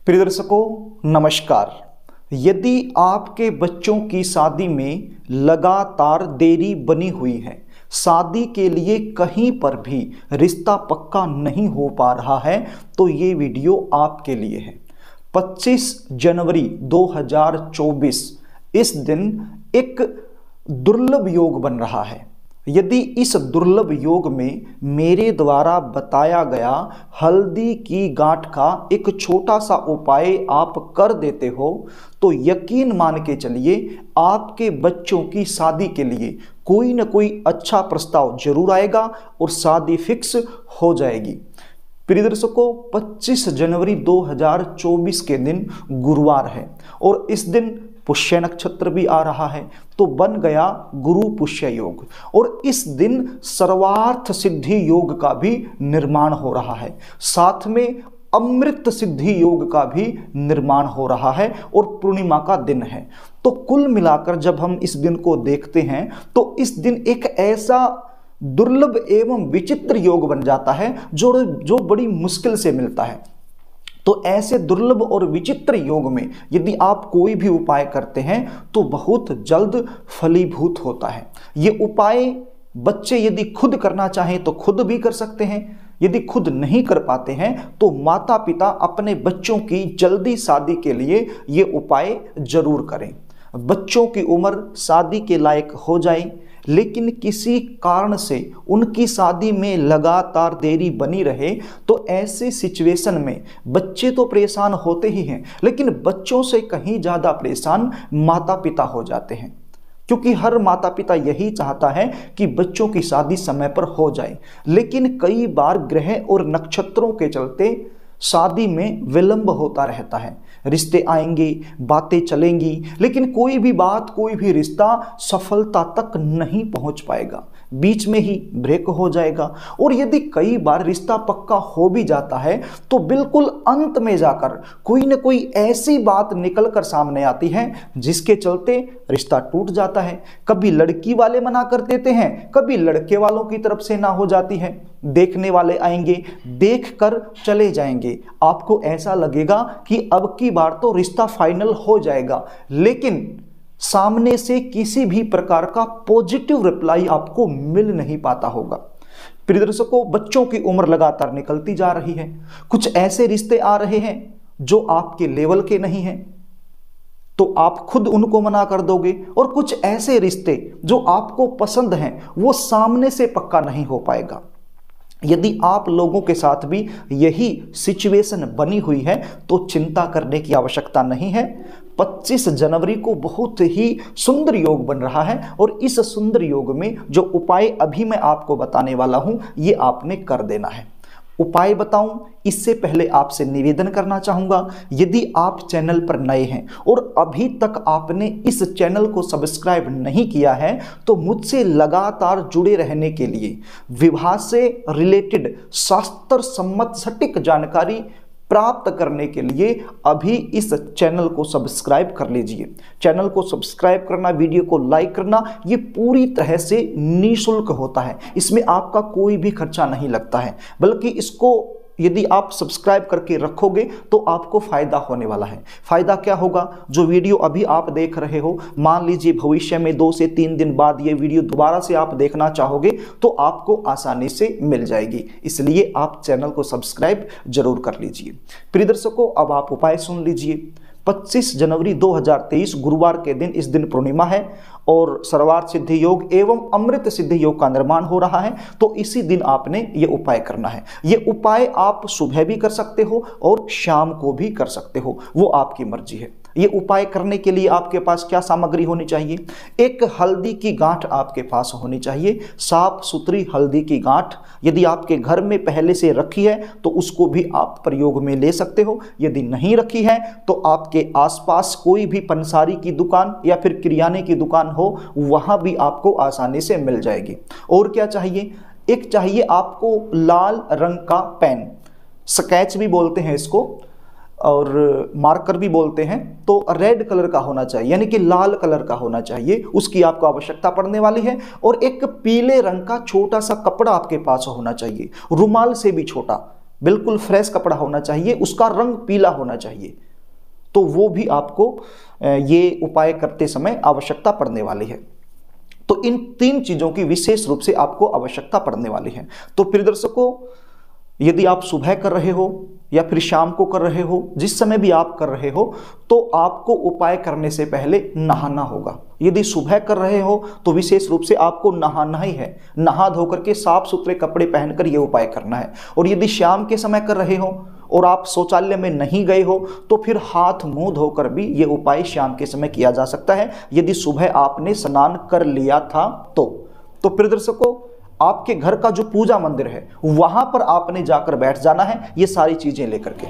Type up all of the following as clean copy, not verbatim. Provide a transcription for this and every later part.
प्रिय दर्शकों नमस्कार। यदि आपके बच्चों की शादी में लगातार देरी बनी हुई है, शादी के लिए कहीं पर भी रिश्ता पक्का नहीं हो पा रहा है, तो ये वीडियो आपके लिए है। 25 जनवरी 2024 इस दिन एक दुर्लभ योग बन रहा है। यदि इस दुर्लभ योग में मेरे द्वारा बताया गया हल्दी की गांठ का एक छोटा सा उपाय आप कर देते हो, तो यकीन मान के चलिए आपके बच्चों की शादी के लिए कोई न कोई अच्छा प्रस्ताव जरूर आएगा और शादी फिक्स हो जाएगी। प्रिय दर्शकों, 25 जनवरी 2024 के दिन गुरुवार है और इस दिन पुष्य नक्षत्र भी आ रहा है, तो बन गया गुरु पुष्य योग। और इस दिन सर्वार्थ सिद्धि योग का भी निर्माण हो रहा है, साथ में अमृत सिद्धि योग का भी निर्माण हो रहा है और पूर्णिमा का दिन है। तो कुल मिलाकर जब हम इस दिन को देखते हैं तो इस दिन एक ऐसा दुर्लभ एवं विचित्र योग बन जाता है जो बड़ी मुश्किल से मिलता है। तो ऐसे दुर्लभ और विचित्र योग में यदि आप कोई भी उपाय करते हैं तो बहुत जल्द फलीभूत होता है। ये उपाय बच्चे यदि खुद करना चाहें तो खुद भी कर सकते हैं, यदि खुद नहीं कर पाते हैं तो माता पिता अपने बच्चों की जल्दी शादी के लिए ये उपाय जरूर करें। बच्चों की उम्र शादी के लायक हो जाए लेकिन किसी कारण से उनकी शादी में लगातार देरी बनी रहे, तो ऐसे सिचुएशन में बच्चे तो परेशान होते ही हैं, लेकिन बच्चों से कहीं ज़्यादा परेशान माता पिता हो जाते हैं, क्योंकि हर माता पिता यही चाहता है कि बच्चों की शादी समय पर हो जाए। लेकिन कई बार ग्रह और नक्षत्रों के चलते शादी में विलंब होता रहता है। रिश्ते आएंगे, बातें चलेंगी, लेकिन कोई भी बात, कोई भी रिश्ता सफलता तक नहीं पहुंच पाएगा, बीच में ही ब्रेक हो जाएगा। और यदि कई बार रिश्ता पक्का हो भी जाता है तो बिल्कुल अंत में जाकर कोई न कोई ऐसी बात निकल कर सामने आती है जिसके चलते रिश्ता टूट जाता है। कभी लड़की वाले मना कर देते हैं, कभी लड़के वालों की तरफ से ना हो जाती है। देखने वाले आएंगे, देख कर चले जाएंगे, आपको ऐसा लगेगा कि अब की बार तो रिश्ता फाइनल हो जाएगा, लेकिन सामने से किसी भी प्रकार का पॉजिटिव रिप्लाई आपको मिल नहीं पाता होगा। प्रिय दर्शकों, बच्चों की उम्र लगातार निकलती जा रही है, कुछ ऐसे रिश्ते आ रहे हैं जो आपके लेवल के नहीं हैं, तो आप खुद उनको मना कर दोगे, और कुछ ऐसे रिश्ते जो आपको पसंद हैं वो सामने से पक्का नहीं हो पाएगा। यदि आप लोगों के साथ भी यही सिचुएशन बनी हुई है तो चिंता करने की आवश्यकता नहीं है। 25 जनवरी को बहुत ही सुंदर योग बन रहा है और इस सुंदर योग में जो उपाय अभी मैं आपको बताने वाला हूं ये आपने कर देना है। उपाय बताऊं इससे पहले आपसे निवेदन करना चाहूंगा, यदि आप चैनल पर नए हैं और अभी तक आपने इस चैनल को सब्सक्राइब नहीं किया है तो मुझसे लगातार जुड़े रहने के लिए, विवाह से रिलेटेड शास्त्र सम्मत सटीक जानकारी प्राप्त करने के लिए अभी इस चैनल को सब्सक्राइब कर लीजिए। चैनल को सब्सक्राइब करना, वीडियो को लाइक करना, ये पूरी तरह से निःशुल्क होता है, इसमें आपका कोई भी खर्चा नहीं लगता है, बल्कि इसको यदि आप सब्सक्राइब करके रखोगे तो आपको फायदा होने वाला है। फायदा क्या होगा? जो वीडियो अभी आप देख रहे हो, मान लीजिए भविष्य में 2 से 3 दिन बाद ये वीडियो दोबारा से आप देखना चाहोगे तो आपको आसानी से मिल जाएगी, इसलिए आप चैनल को सब्सक्राइब जरूर कर लीजिए। प्रिय दर्शकों, अब आप उपाय सुन लीजिए। 25 जनवरी 2023 गुरुवार के दिन इस दिन पूर्णिमा है और सर्वार्थ सिद्धि योग एवं अमृत सिद्धि योग का निर्माण हो रहा है, तो इसी दिन आपने ये उपाय करना है। ये उपाय आप सुबह भी कर सकते हो और शाम को भी कर सकते हो, वो आपकी मर्जी है। ये उपाय करने के लिए आपके पास क्या सामग्री होनी चाहिए? एक हल्दी की गांठ आपके पास होनी चाहिए, साफ सुथरी हल्दी की गांठ। यदि आपके घर में पहले से रखी है तो उसको भी आप प्रयोग में ले सकते हो, यदि नहीं रखी है तो आपके आसपास कोई भी पंसारी की दुकान या फिर किराने की दुकान हो, वहां भी आपको आसानी से मिल जाएगी। और क्या चाहिए? एक चाहिए आपको लाल रंग का पेन, स्केच भी बोलते हैं इसको और मार्कर भी बोलते हैं, तो रेड कलर का होना चाहिए, यानी कि लाल कलर का होना चाहिए, उसकी आपको आवश्यकता पड़ने वाली है। और एक पीले रंग का छोटा सा कपड़ा आपके पास होना चाहिए, रुमाल से भी छोटा, बिल्कुल फ्रेश कपड़ा होना चाहिए, उसका रंग पीला होना चाहिए। तो वो भी आपको ये उपाय करते समय आवश्यकता पड़ने वाली है। तो इन 3 चीजों की विशेष रूप से आपको आवश्यकता पड़ने वाली है। तो प्रिय दर्शकों, यदि आप सुबह कर रहे हो या फिर शाम को कर रहे हो, जिस समय भी आप कर रहे हो, तो आपको उपाय करने से पहले नहाना होगा। यदि सुबह कर रहे हो तो विशेष रूप से आपको नहाना ही है, नहा धो करके साफ सुथरे कपड़े पहनकर यह उपाय करना है। और यदि शाम के समय कर रहे हो और आप शौचालय में नहीं गए हो तो फिर हाथ मुंह धोकर भी ये उपाय शाम के समय किया जा सकता है, यदि सुबह आपने स्नान कर लिया था तो प्रिय दर्शकों, आपके घर का जो पूजा मंदिर है वहां पर आपने जाकर बैठ जाना है, ये सारी चीजें लेकर के।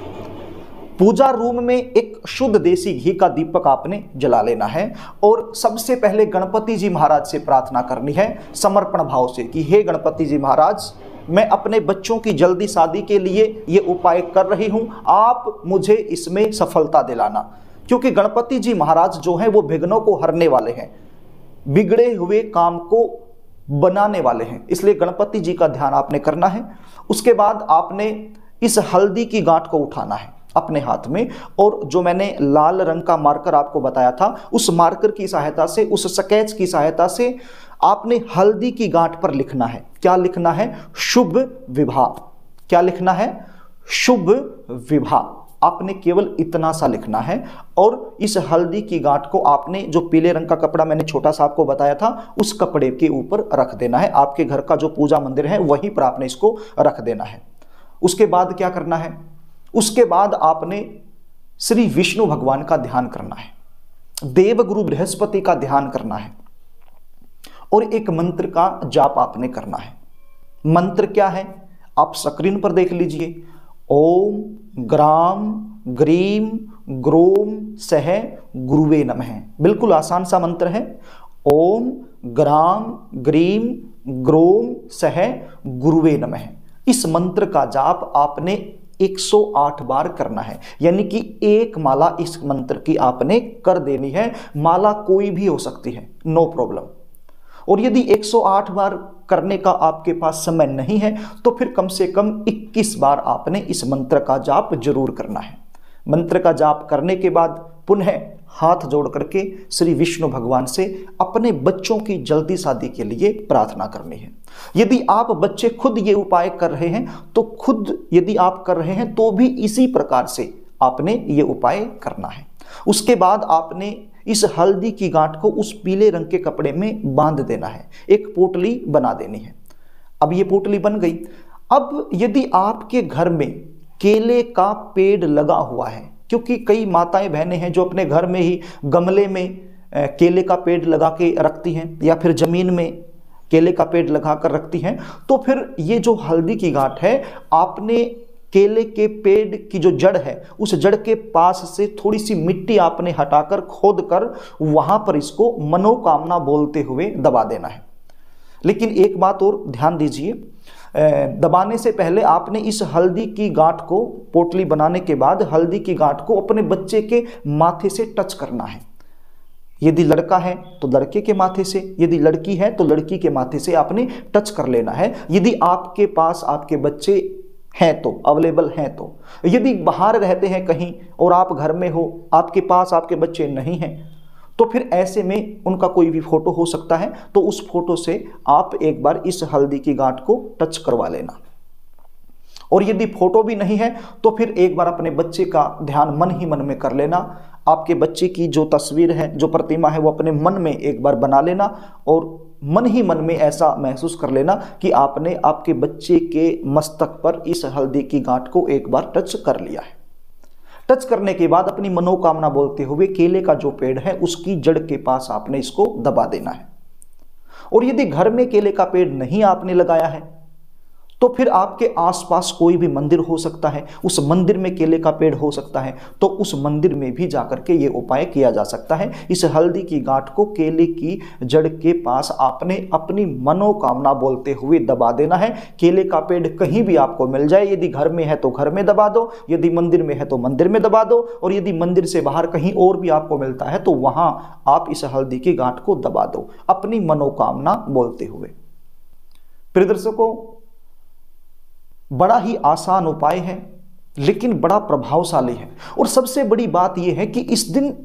पूजा रूम में एक शुद्ध देसी घी का दीपक आपने जला लेना है और सबसे पहले गणपति जी महाराज से प्रार्थना करनी है समर्पण भाव से कि हे गणपति जी महाराज, मैं अपने बच्चों की जल्दी शादी के लिए ये उपाय कर रही हूं, आप मुझे इसमें सफलता दिलाना। क्योंकि गणपति जी महाराज जो हैं वो विघ्नों को हरने वाले हैं, बिगड़े हुए काम को बनाने वाले हैं, इसलिए गणपति जी का ध्यान आपने करना है। उसके बाद आपने इस हल्दी की गांठ को उठाना है अपने हाथ में, और जो मैंने लाल रंग का मार्कर आपको बताया था, उस मार्कर की सहायता से, उस स्केच की सहायता से आपने हल्दी की गांठ पर लिखना है। क्या लिखना है? शुभ विवाह। क्या लिखना है? शुभ विवाह। आपने केवल इतना सा लिखना है और इस हल्दी की गांठ को आपने जो पीले रंग का कपड़ा मैंने छोटा सा आपको बताया था उस कपड़े के ऊपर रख देना है। आपके घर का जो पूजा मंदिर है वहीं पर आपने इसको रख देना है। उसके बाद क्या करना है? उसके बाद आपने श्री विष्णु भगवान का ध्यान करना है, देवगुरु बृहस्पति का ध्यान करना है और एक मंत्र का जाप आपने करना है। मंत्र क्या है? आप स्क्रीन पर देख लीजिए। ओम ग्राम ग्रीम ग्रोम सह गुरुवे नमः। बिल्कुल आसान सा मंत्र है। ओम ग्राम ग्रीम ग्रोम सह गुरुवे नमः। इस मंत्र का जाप आपने 108 बार करना है, यानी कि एक माला इस मंत्र की आपने कर देनी है। माला कोई भी हो सकती है, नो प्रॉब्लम। और यदि 108 बार करने का आपके पास समय नहीं है तो फिर कम से कम 21 बार आपने इस मंत्र का जाप जरूर करना है। मंत्र का जाप करने के बाद पुनः हाथ जोड़ करके श्री विष्णु भगवान से अपने बच्चों की जल्दी शादी के लिए प्रार्थना करनी है। यदि आप बच्चे खुद ये उपाय कर रहे हैं तो खुद यदि आप कर रहे हैं तो भी इसी प्रकार से आपने ये उपाय करना है। उसके बाद आपने इस हल्दी की गांठ को उस पीले रंग के कपड़े में बांध देना है, एक पोटली बना देनी है। अब ये पोटली बन गई। अब यदि आपके घर में केले का पेड़ लगा हुआ है, क्योंकि कई माताएं बहनें हैं जो अपने घर में ही गमले में केले का पेड़ लगा के रखती हैं या फिर जमीन में केले का पेड़ लगा कर रखती हैं, तो फिर ये जो हल्दी की गांठ है आपने केले के पेड़ की जो जड़ है उस जड़ के पास से थोड़ी सी मिट्टी आपने हटाकर खोद कर वहां पर इसको मनोकामना बोलते हुए दबा देना है। लेकिन एक बात और ध्यान दीजिए, दबाने से पहले आपने इस हल्दी की गांठ को, पोटली बनाने के बाद हल्दी की गांठ को अपने बच्चे के माथे से टच करना है। यदि लड़का है तो लड़के के माथे से, यदि लड़की है तो लड़की के माथे से आपने टच कर लेना है। यदि आपके पास आपके बच्चे हैं तो, अवेलेबल हैं तो। यदि बाहर रहते हैं कहीं और आप घर में हो, आपके पास आपके बच्चे नहीं हैं, तो फिर ऐसे में उनका कोई भी फोटो हो सकता है, तो उस फोटो से आप एक बार इस हल्दी की गांठ को टच करवा लेना। और यदि फोटो भी नहीं है तो फिर एक बार अपने बच्चे का ध्यान मन ही मन में कर लेना। आपके बच्चे की जो तस्वीर है, जो प्रतिमा है, वो अपने मन में एक बार बना लेना और मन ही मन में ऐसा महसूस कर लेना कि आपने आपके बच्चे के मस्तक पर इस हल्दी की गांठ को एक बार टच कर लिया है। टच करने के बाद अपनी मनोकामना बोलते हुए केले का जो पेड़ है उसकी जड़ के पास आपने इसको दबा देना है। और यदि घर में केले का पेड़ नहीं आपने लगाया है तो फिर आपके आसपास कोई भी मंदिर हो सकता है, उस मंदिर में केले का पेड़ हो सकता है, तो उस मंदिर में भी जाकर के ये उपाय किया जा सकता है। इस हल्दी की गांठ को केले की जड़ के पास आपने अपनी मनोकामना बोलते हुए दबा देना है। केले का पेड़ कहीं भी आपको मिल जाए, यदि घर में है तो घर में दबा दो, यदि मंदिर में है तो मंदिर में दबा दो, और यदि मंदिर से बाहर कहीं और भी आपको मिलता है तो वहां आप इस हल्दी की गांठ को दबा दो अपनी मनोकामना बोलते हुए। प्रिय दर्शकों, बड़ा ही आसान उपाय है लेकिन बड़ा प्रभावशाली है। और सबसे बड़ी बात यह है कि इस दिन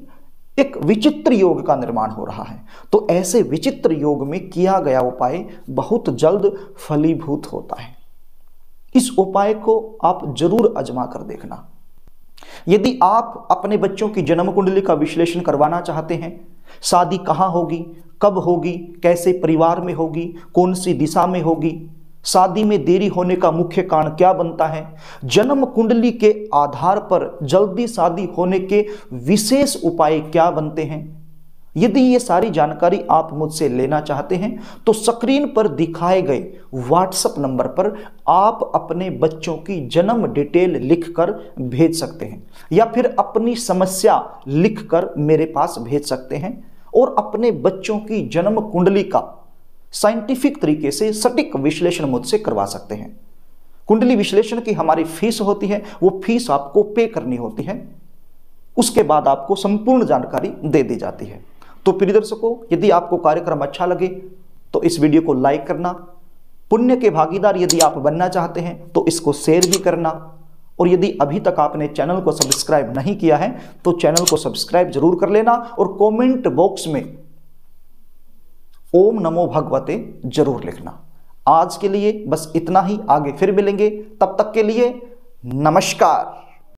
एक विचित्र योग का निर्माण हो रहा है, तो ऐसे विचित्र योग में किया गया उपाय बहुत जल्द फलीभूत होता है। इस उपाय को आप जरूर आजमा कर देखना। यदि आप अपने बच्चों की जन्म कुंडली का विश्लेषण करवाना चाहते हैं, शादी कहाँ होगी, कब होगी, कैसे परिवार में होगी, कौन सी दिशा में होगी, शादी में देरी होने का मुख्य कारण क्या बनता है, जन्म कुंडली के आधार पर जल्दी शादी होने के विशेष उपाय क्या बनते हैं, यदि ये सारी जानकारी आप मुझसे लेना चाहते हैं तो स्क्रीन पर दिखाए गए व्हाट्सएप नंबर पर आप अपने बच्चों की जन्म डिटेल लिखकर भेज सकते हैं, या फिर अपनी समस्या लिखकर मेरे पास भेज सकते हैं और अपने बच्चों की जन्म कुंडली का साइंटिफिक तरीके से सटीक विश्लेषण मुझसे करवा सकते हैं। कुंडली विश्लेषण की हमारी फीस होती है, वो फीस आपको पे करनी होती है, उसके बाद आपको संपूर्ण जानकारी दे दी जाती है। तो प्रिय दर्शकों, यदि आपको कार्यक्रम अच्छा लगे तो इस वीडियो को लाइक करना, पुण्य के भागीदार यदि आप बनना चाहते हैं तो इसको शेयर भी करना, और यदि अभी तक आपने चैनल को सब्सक्राइब नहीं किया है तो चैनल को सब्सक्राइब जरूर कर लेना, और कमेंट बॉक्स में ओम नमो भगवते जरूर लिखना। आज के लिए बस इतना ही, आगे फिर मिलेंगे, तब तक के लिए नमस्कार।